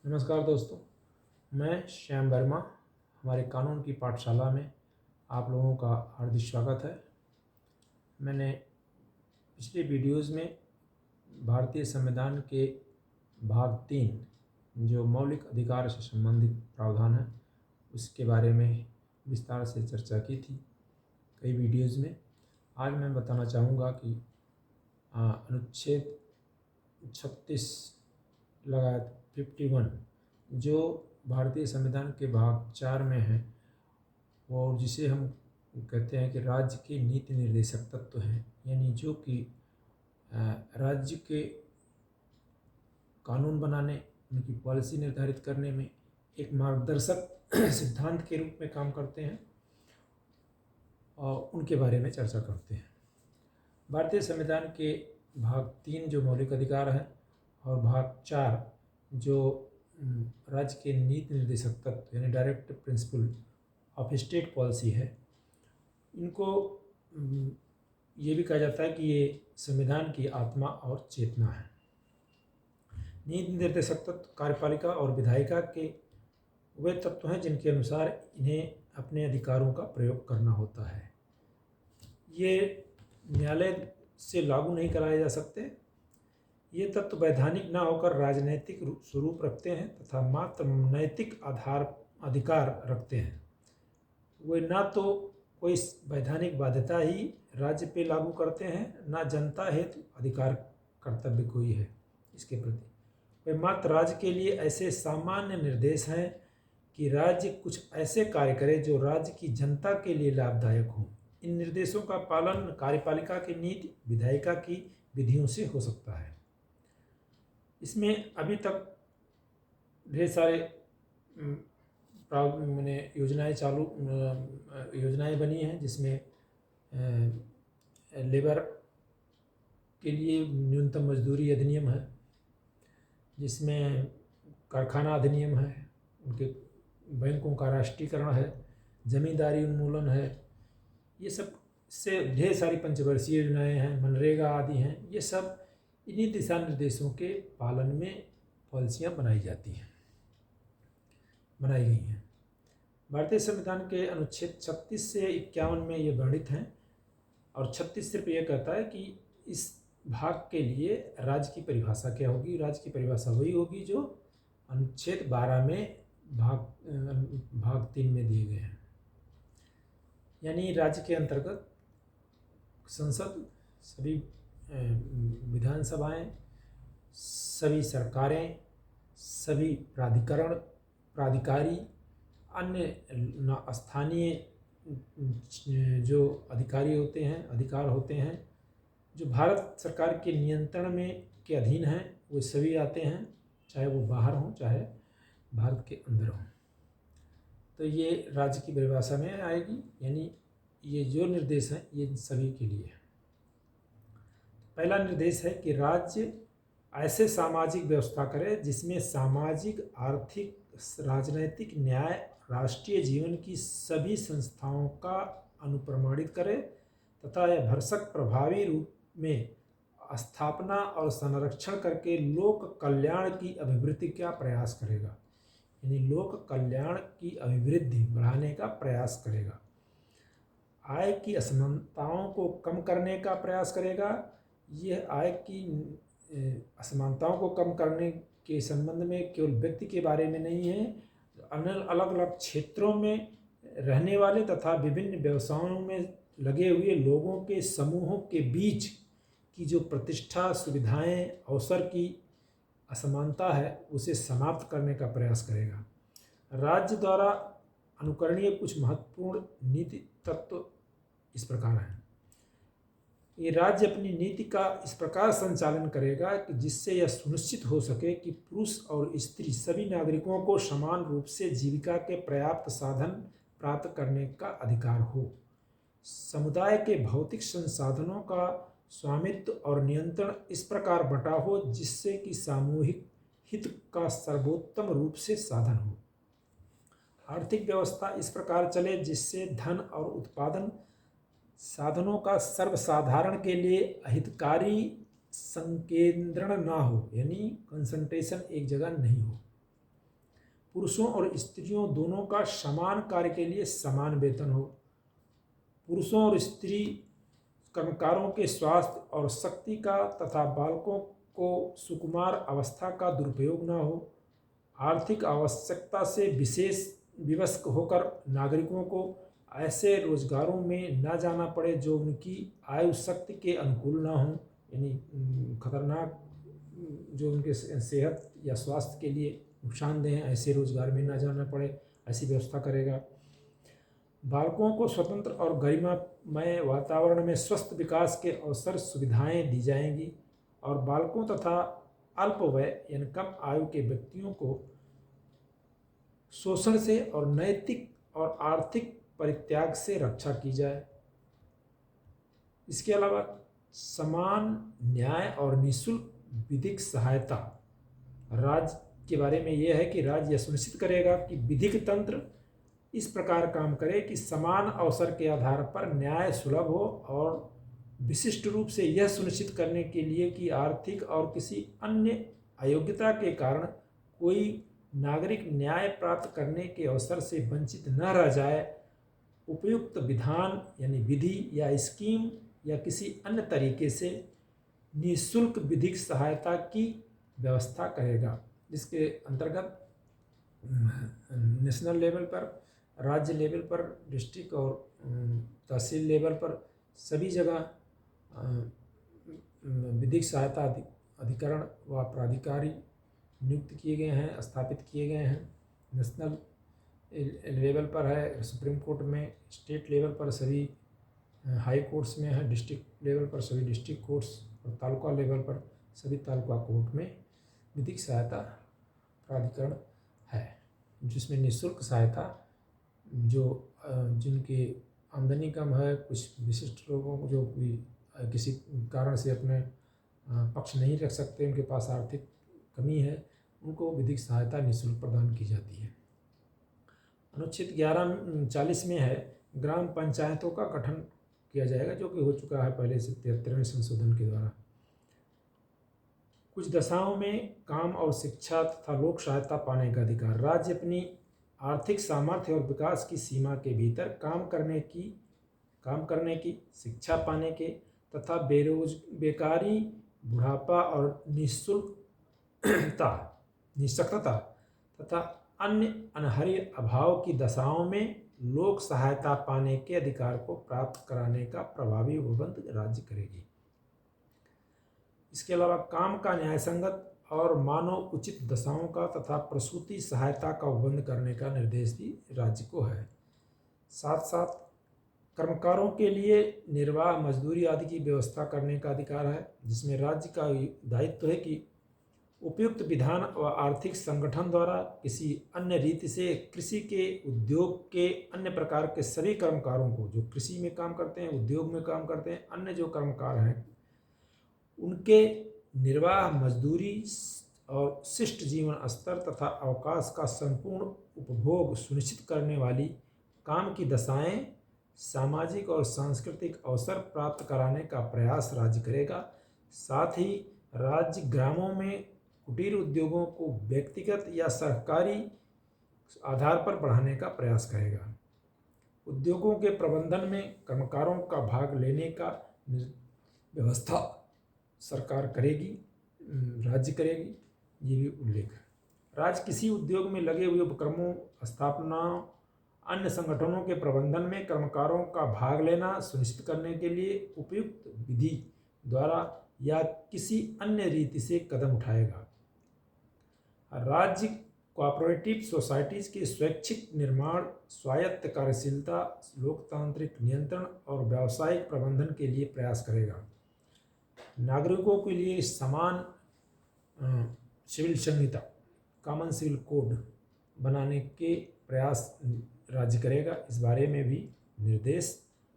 नमस्कार दोस्तों, मैं श्याम वर्मा। हमारे कानून की पाठशाला में आप लोगों का हार्दिक स्वागत है। मैंने पिछले वीडियोज़ में भारतीय संविधान के भाग 3 जो मौलिक अधिकार से संबंधित प्रावधान है उसके बारे में विस्तार से चर्चा की थी कई वीडियोज़ में। आज मैं बताना चाहूँगा कि अनुच्छेद 36 लगायत 51 जो भारतीय संविधान के भाग 4 में है और जिसे हम कहते हैं कि राज्य के नीति निर्देशक तत्व हैं, यानी जो कि राज्य के कानून बनाने, उनकी पॉलिसी निर्धारित करने में एक मार्गदर्शक सिद्धांत के रूप में काम करते हैं और उनके बारे में चर्चा करते हैं। भारतीय संविधान के भाग 3 जो मौलिक अधिकार है और भाग 4 जो राज्य के नीति निर्देशक तत्व यानी direct principle of state policy है, इनको ये भी कहा जाता है कि ये संविधान की आत्मा और चेतना है। नीति निर्देशक तत्व कार्यपालिका और विधायिका के वे तत्व हैं जिनके अनुसार इन्हें अपने अधिकारों का प्रयोग करना होता है। ये न्यायालय से लागू नहीं कराए जा सकते। ये तत्व वैधानिक न होकर राजनैतिक स्वरूप रखते हैं तथा मात्र नैतिक अधिकार रखते हैं। वे ना तो कोई वैधानिक बाध्यता ही राज्य पे लागू करते हैं, ना जनता हेतु अधिकार कर्तव्य कोई है इसके प्रति। वे मात्र राज्य के लिए ऐसे सामान्य निर्देश हैं कि राज्य कुछ ऐसे कार्य करे जो राज्य की जनता के लिए लाभदायक हो। इन निर्देशों का पालन कार्यपालिका की नीति, विधायिका की विधियों से हो सकता है। इसमें अभी तक ढेर सारे योजनाएं बनी हैं, जिसमें लेबर के लिए न्यूनतम मजदूरी अधिनियम है, जिसमें कारखाना अधिनियम है, उनके बैंकों का राष्ट्रीयकरण है, जमींदारी उन्मूलन है। ये सब से ढेर सारी पंचवर्षीय योजनाएं हैं, मनरेगा आदि हैं। ये सब इन्हीं दिशा निर्देशों के पालन में पॉलिसियाँ बनाई गई हैं। भारतीय संविधान के अनुच्छेद 36 से 51 में ये वर्णित हैं और 36 सिर्फ ये कहता है कि इस भाग के लिए राज्य की परिभाषा क्या होगी। राज्य की परिभाषा वही होगी जो अनुच्छेद 12 में भाग 3 में दिए गए हैं। यानी राज्य के अंतर्गत संसद, सभी विधानसभाएं, सभी सरकारें, सभी प्राधिकारी, अन्य स्थानीय जो अधिकार होते हैं जो भारत सरकार के नियंत्रण में के अधीन हैं, वो सभी आते हैं, चाहे वो बाहर हों चाहे भारत के अंदर हों। तो ये राज्य की परिभाषा में आएगी। यानी ये जो निर्देश हैं ये सभी के लिए है। पहला निर्देश है कि राज्य ऐसे सामाजिक व्यवस्था करे जिसमें सामाजिक, आर्थिक, राजनैतिक, न्याय, राष्ट्रीय जीवन की सभी संस्थाओं का अनुप्रमाणित करे तथा यह भरसक प्रभावी रूप में स्थापना और संरक्षण करके लोक कल्याण की अभिवृद्धि का प्रयास करेगा। यानी लोक कल्याण की अभिवृद्धि बढ़ाने का प्रयास करेगा। आय की असमानताओं को कम करने का प्रयास करेगा। यह आय की असमानताओं को कम करने के संबंध में केवल व्यक्ति के बारे में नहीं है, अलग अलग क्षेत्रों में रहने वाले तथा विभिन्न व्यवसायों में लगे हुए लोगों के समूहों के बीच की जो प्रतिष्ठा, सुविधाएं, अवसर की असमानता है उसे समाप्त करने का प्रयास करेगा। राज्य द्वारा अनुकरणीय कुछ महत्वपूर्ण नीति तत्व इस प्रकार हैं। ये राज्य अपनी नीति का इस प्रकार संचालन करेगा कि जिससे यह सुनिश्चित हो सके कि पुरुष और स्त्री सभी नागरिकों को समान रूप से जीविका के पर्याप्त साधन प्राप्त करने का अधिकार हो। समुदाय के भौतिक संसाधनों का स्वामित्व और नियंत्रण इस प्रकार बंटा हो जिससे कि सामूहिक हित का सर्वोत्तम रूप से साधन हो। आर्थिक व्यवस्था इस प्रकार चले जिससे धन और उत्पादन साधनों का सर्वसाधारण के लिए अहितकारी संकेंद्रण ना हो, यानी कंसंट्रेशन एक जगह नहीं हो। पुरुषों और स्त्रियों दोनों का समान कार्य के लिए समान वेतन हो। पुरुषों और स्त्री कर्मकारों के स्वास्थ्य और शक्ति का तथा बालकों को सुकुमार अवस्था का दुरुपयोग न हो। आर्थिक आवश्यकता से विशेष विवश होकर नागरिकों को ऐसे रोजगारों में न जाना पड़े जो उनकी आयु शक्ति के अनुकूल ना हो, यानी खतरनाक जो उनके सेहत या स्वास्थ्य के लिए नुकसानदेह हैं, ऐसे रोजगार में ना जाना पड़े, ऐसी व्यवस्था करेगा। बालकों को स्वतंत्र और गरिमामय वातावरण में स्वस्थ विकास के अवसर सुविधाएं दी जाएंगी और बालकों तथा अल्पवय यानी कम आयु के व्यक्तियों को शोषण से और नैतिक और आर्थिक परित्याग से रक्षा की जाए। इसके अलावा समान न्याय और निःशुल्क विधिक सहायता। राज्य के बारे में यह है कि राज्य यह सुनिश्चित करेगा कि विधिक तंत्र इस प्रकार काम करे कि समान अवसर के आधार पर न्याय सुलभ हो और विशिष्ट रूप से यह सुनिश्चित करने के लिए कि आर्थिक और किसी अन्य अयोग्यता के कारण कोई नागरिक न्याय प्राप्त करने के अवसर से वंचित न रह जाए, उपयुक्त विधान यानी विधि या स्कीम या किसी अन्य तरीके से निःशुल्क विधिक सहायता की व्यवस्था करेगा, जिसके अंतर्गत नेशनल लेवल पर, राज्य लेवल पर, डिस्ट्रिक्ट और तहसील लेवल पर सभी जगह विधिक सहायता अधिकरण व प्राधिकारी नियुक्त किए गए हैं, स्थापित किए गए हैं। नेशनल लेवल पर है सुप्रीम कोर्ट में, स्टेट लेवल पर सभी हाई कोर्ट्स में है, डिस्ट्रिक्ट लेवल पर सभी डिस्ट्रिक्ट कोर्ट्स और तालुका लेवल पर सभी तालुका कोर्ट में विधिक सहायता प्राधिकरण है, जिसमें निःशुल्क सहायता जो जिनकी आमदनी कम है, कुछ विशिष्ट लोगों को जो किसी कारण से अपने पक्ष नहीं रख सकते, उनके पास आर्थिक कमी है, उनको विधिक सहायता निःशुल्क प्रदान की जाती है। अनुच्छेद 1140 में है ग्राम पंचायतों का गठन किया जाएगा, जो कि हो चुका है पहले से 73वें संशोधन के द्वारा। कुछ दशाओं में काम और शिक्षा तथा लोक सहायता पाने का अधिकार। राज्य अपनी आर्थिक सामर्थ्य और विकास की सीमा के भीतर काम करने की, शिक्षा पाने के तथा बेकारी, बुढ़ापा और निःशक्तता तथा अन्य अनहर्य अभाव की दशाओं में लोक सहायता पाने के अधिकार को प्राप्त कराने का प्रभावी प्रबंध राज्य करेगी। इसके अलावा काम का न्यायसंगत और मानव उचित दशाओं का तथा प्रसूति सहायता का प्रबंध करने का निर्देश भी राज्य को है। साथ साथ कर्मकारों के लिए निर्वाह, मजदूरी आदि की व्यवस्था करने का अधिकार है, जिसमें राज्य का दायित्व है कि उपयुक्त विधान व आर्थिक संगठन द्वारा किसी अन्य रीति से कृषि के, उद्योग के अन्य प्रकार के सभी कर्मकारों को, जो कृषि में काम करते हैं, उद्योग में काम करते हैं, अन्य जो कर्मकार हैं, उनके निर्वाह, मजदूरी और शिष्ट जीवन स्तर तथा अवकाश का संपूर्ण उपभोग सुनिश्चित करने वाली काम की दशाएं, सामाजिक और सांस्कृतिक अवसर प्राप्त कराने का प्रयास राज्य करेगा। साथ ही राज्य ग्रामों में कुटीर उद्योगों को व्यक्तिगत या सरकारी आधार पर बढ़ाने का प्रयास करेगा। उद्योगों के प्रबंधन में कर्मकारों का भाग लेने का व्यवस्था सरकार करेगी, राज्य करेगी, ये भी उल्लेख है। राज्य किसी उद्योग में लगे हुए उपक्रमों, स्थापनाओं, अन्य संगठनों के प्रबंधन में कर्मकारों का भाग लेना सुनिश्चित करने के लिए उपयुक्त विधि द्वारा या किसी अन्य रीति से कदम उठाएगा। राज्य कोऑपरेटिव सोसाइटीज़ के स्वैच्छिक निर्माण, स्वायत्त कार्यशीलता, लोकतांत्रिक नियंत्रण और व्यावसायिक प्रबंधन के लिए प्रयास करेगा। नागरिकों के लिए समान सिविल संहिता, कॉमन सिविल कोड बनाने के प्रयास राज्य करेगा। इस बारे में भी निर्देश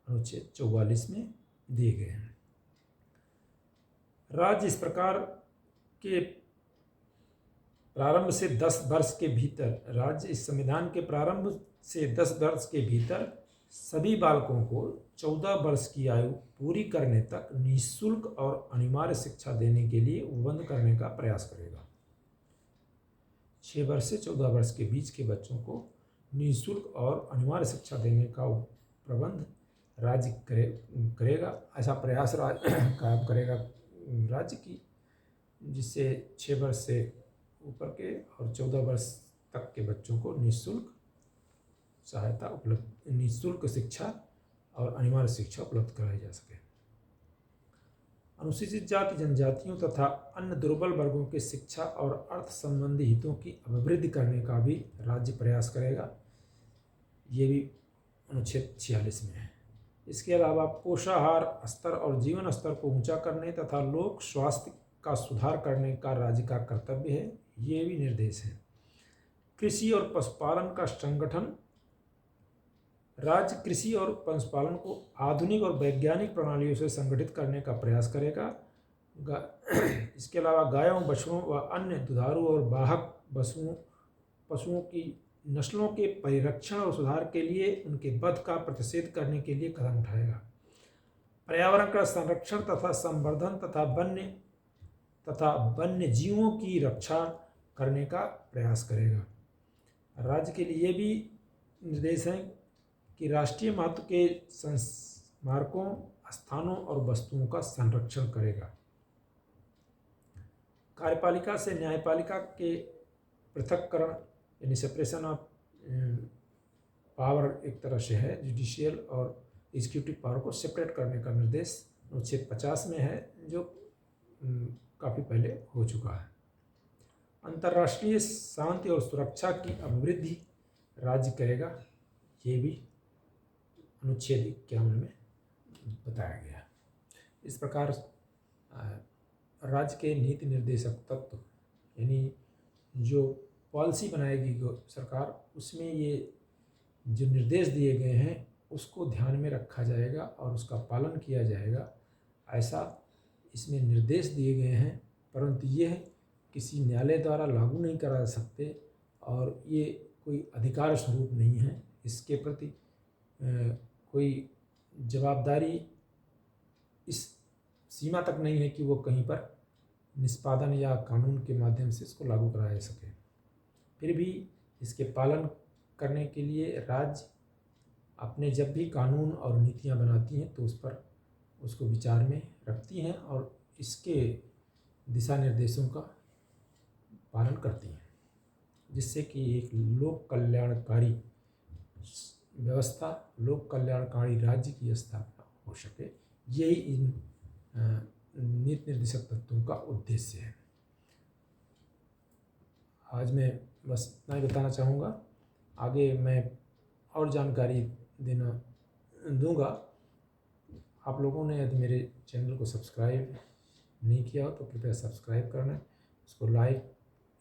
अनुच्छेद 44 में दिए गए हैं। राज्य इस प्रकार के प्रारंभ से 10 वर्ष के भीतर, राज्य इस संविधान के प्रारंभ से 10 वर्ष के भीतर सभी बालकों को 14 वर्ष की आयु पूरी करने तक निःशुल्क और अनिवार्य शिक्षा देने के लिए उपबंध करने का प्रयास करेगा। 6 वर्ष से 14 वर्ष के बीच के बच्चों को निःशुल्क और अनिवार्य शिक्षा देने का प्रबंध राज्य करेगा। ऐसा प्रयास कायम करेगा राज्य की, जिससे 6 वर्ष से ऊपर के और 14 वर्ष तक के बच्चों को निःशुल्क सहायता उपलब्ध, निःशुल्क शिक्षा और अनिवार्य शिक्षा उपलब्ध कराई जा सके। अनुसूचित जाति जनजातियों तथा अन्य दुर्बल वर्गों के शिक्षा और अर्थ संबंधी हितों की अभिवृद्धि करने का भी राज्य प्रयास करेगा। ये भी अनुच्छेद 46 में है। इसके अलावा पोषाहार स्तर और जीवन स्तर को ऊंचा करने तथा लोक स्वास्थ्य का सुधार करने का राज्य का कर्तव्य है। ये भी निर्देश है। कृषि और पशुपालन का संगठन, राज्य कृषि और पशुपालन को आधुनिक और वैज्ञानिक प्रणालियों से संगठित करने का प्रयास करेगा। इसके अलावा गायों, बछड़ों व अन्य दुधारू और वाहक पशुओं की नस्लों के परिरक्षण और सुधार के लिए उनके वध का प्रतिषेध करने के लिए कदम उठाएगा। पर्यावरण का संरक्षण तथा संवर्धन तथा वन्य जीवों की रक्षा करने का प्रयास करेगा। राज्य के लिए भी निर्देश हैं कि राष्ट्रीय महत्व के स्मारकों, स्थानों और वस्तुओं का संरक्षण करेगा। कार्यपालिका से न्यायपालिका के पृथक्करण यानी सेपरेशन ऑफ पावर एक तरह से है। जुडिशियल और एग्जीक्यूटिव पावर को सेपरेट करने का निर्देश अनुच्छेद 50 में है, जो काफ़ी पहले हो चुका है। अंतर्राष्ट्रीय शांति और सुरक्षा की अभिवृद्धि राज्य करेगा। ये भी अनुच्छेद 51 में बताया गया। इस प्रकार राज्य के नीति निर्देशक तत्व यानी जो पॉलिसी बनाएगी सरकार, उसमें ये जो निर्देश दिए गए हैं उसको ध्यान में रखा जाएगा और उसका पालन किया जाएगा, ऐसा इसमें निर्देश दिए गए हैं। परंतु ये किसी न्यायालय द्वारा लागू नहीं करा सकते और ये कोई अधिकार स्वरूप नहीं है। इसके प्रति कोई जवाबदारी इस सीमा तक नहीं है कि वो कहीं पर निष्पादन या कानून के माध्यम से इसको लागू कराया जा सके। फिर भी इसके पालन करने के लिए राज्य अपने जब भी कानून और नीतियां बनाती हैं तो उस पर उसको विचार में रखती हैं और इसके दिशा निर्देशों का पालन करती हैं, जिससे कि एक लोक कल्याणकारी व्यवस्था, लोक कल्याणकारी राज्य की स्थापना हो सके। यही इन नीति निर्देशक तत्वों का उद्देश्य है। आज मैं बस इतना ही बताना चाहूँगा। आगे मैं और जानकारी दूंगा। आप लोगों ने यदि मेरे चैनल को सब्सक्राइब नहीं किया हो तो कृपया सब्सक्राइब करना, उसको लाइक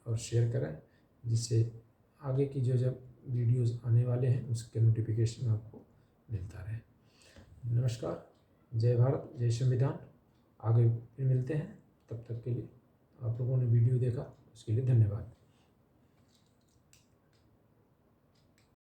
और शेयर करें, जिससे आगे की जब वीडियोस आने वाले हैं उसके नोटिफिकेशन आपको मिलता रहे। नमस्कार, जय भारत, जय संविधान। आगे फिर मिलते हैं। तब तक के लिए आप लोगों ने वीडियो देखा उसके लिए धन्यवाद।